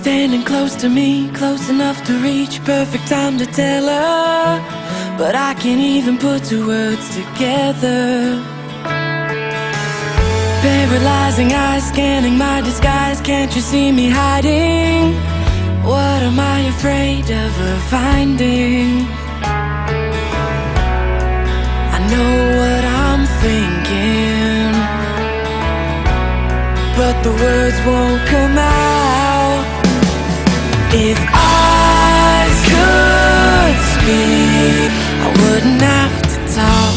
standing close to me, close enough to reach, perfect time to tell her, but I can't even put two words together. Paralyzing eyes scanning my disguise, can't you see me hiding? What am I afraid of her finding? I know what I'm thinking, but the words won't come out. If eyes could speak, I wouldn't have to talk.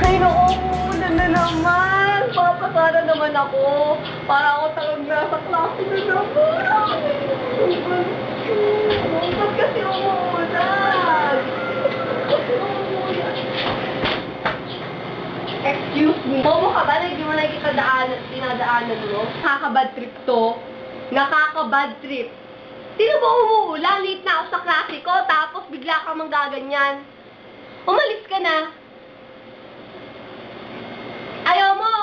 Ay, naku, ulan na naman. Papasara naman ako. Para ako talagang nasa klase na naman. Ba't kasi umuulan? Excuse me. Bobo ka ba na hindi mo nakikita dinadaanan mo? Nakaka-bad trip to. Nakaka-bad trip. Sino ba umuulan? Late na ako sa klase ko, tapos bigla ka manggaganyan. Umalis ka na. Ayaw mo!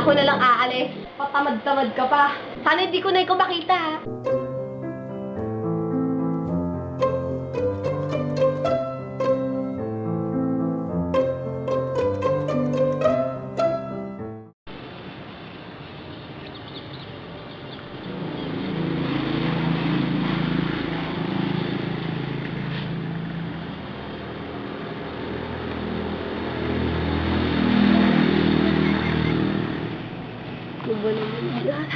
Ako na lang aalis. Patamad-tamad ka pa. Sana hindi ko na ikaw makita, ha? Ano ba naman yan?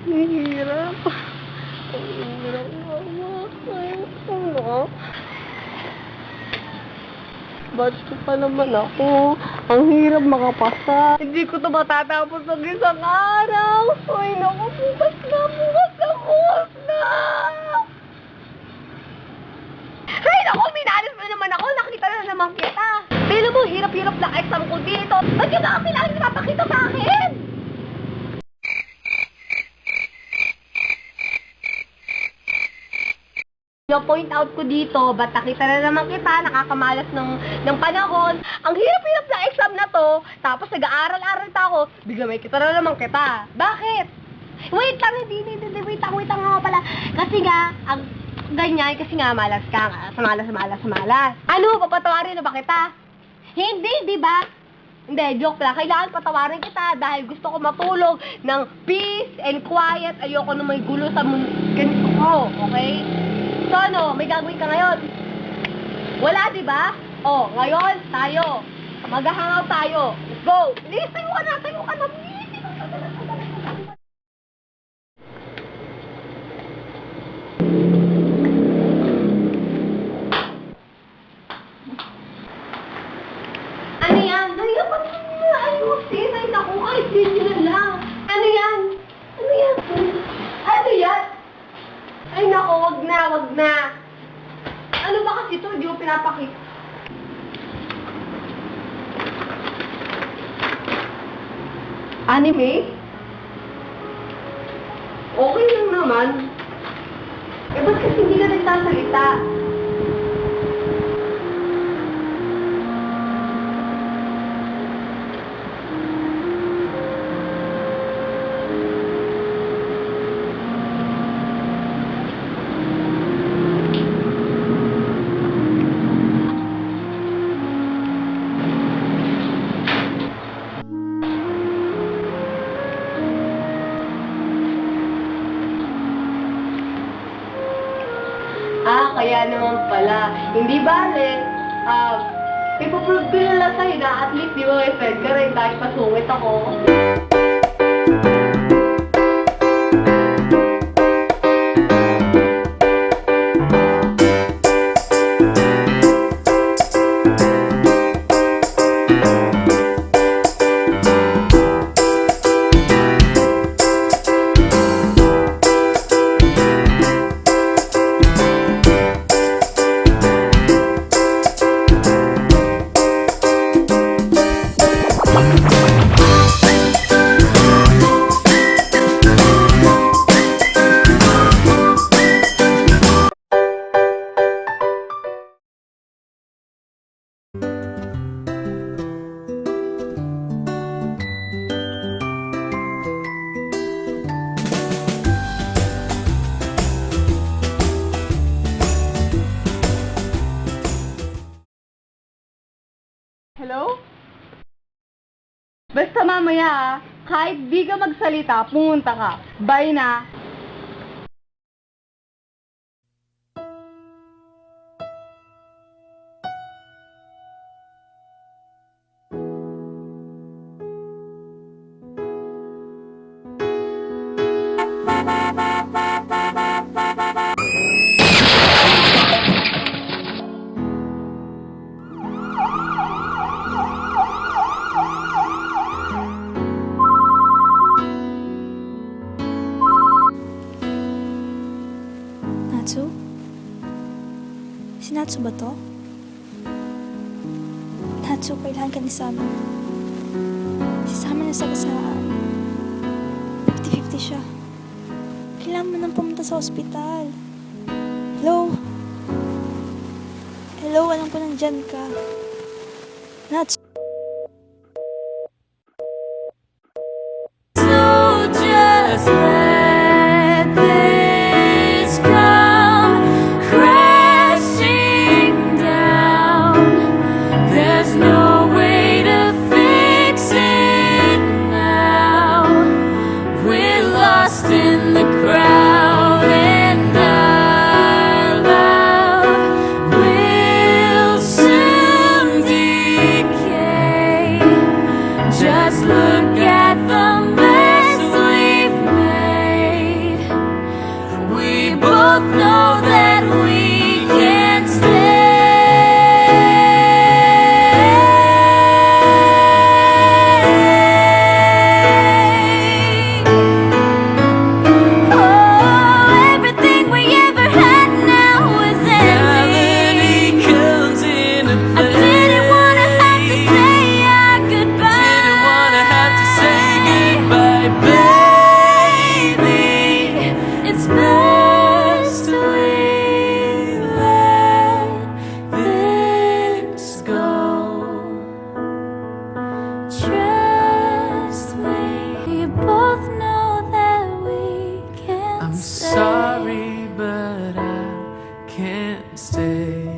Ang hirap. Ang hirap naman. Ano? Ba't ko pa naman ako? Ang hirap makapasa. Hindi ko ito matatapos ng isang araw. Ay, naku, bukas na. Ay, naku, minalis mo naman ako. Nakita na naman kita. Pero mo, hirap-hirap na exam ko dito. Ba't yun na kasi lagi napakita sa akin? Point out ko dito, ba't nakita na naman kita, nakakamalas ng panahon. Ang hirap-hirap ng exam na to, tapos nag-aaral-aral pa ako, bigla may kita na naman kita. Bakit? Wait lang, wait lang nga pala. Kasi nga, ang ganyan, kasi nga malas ka, malas. Ano, papatawarin na ba kita? Hindi, di ba? Hindi, joke lang. Kailangan patawarin kita dahil gusto ko matulog ng peace and quiet. Ayoko na may gulo sa ganito ko, okay? So ano, may gagawin ka ngayon? Wala, di ba? Oh, ngayon, tayo. Mag-hangout tayo. Let's go! Please, tayo ka na. Ano yan? Nahirapan mo na ayusin. Ay, naku, kahit ganyan na lang. Ano yan? Ay, naku, wag na. Ano ba kasi ito? Hindi mo pinapakita. Anime? Okay lang naman. Eh, ba't kasi hindi ka nagsasalita? Kaya naman pala. Hindi bale, ipoprove ko na lang sa'yo na at least di ba may friend ka rin dahil pasungit ako. Basta mamaya kahit di ka magsalita, pumunta ka. Bye na. Natsu? Si Natsu ba to? Natsu, kailangan ka ni Summer. Si Summer nasa kasaan. 50-50 siya. Kailangan mo nang pumunta sa ospital. Hello? Hello, alam ko nandyan ka. Natsu? So just let this come crashing down. There's no way to fix it now. We're lost in the crowd, and our love will soon decay. Just look at the mess we've made. We both know that we can't stay. Oh, everything we ever had now is empty. I didn't wanna have to say our goodbye. Baby, it's best we let this go. Trust me, we both know that we can't I'm stay. sorry, but I can't stay.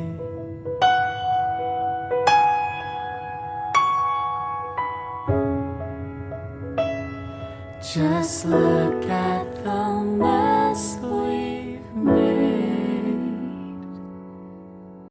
Just look at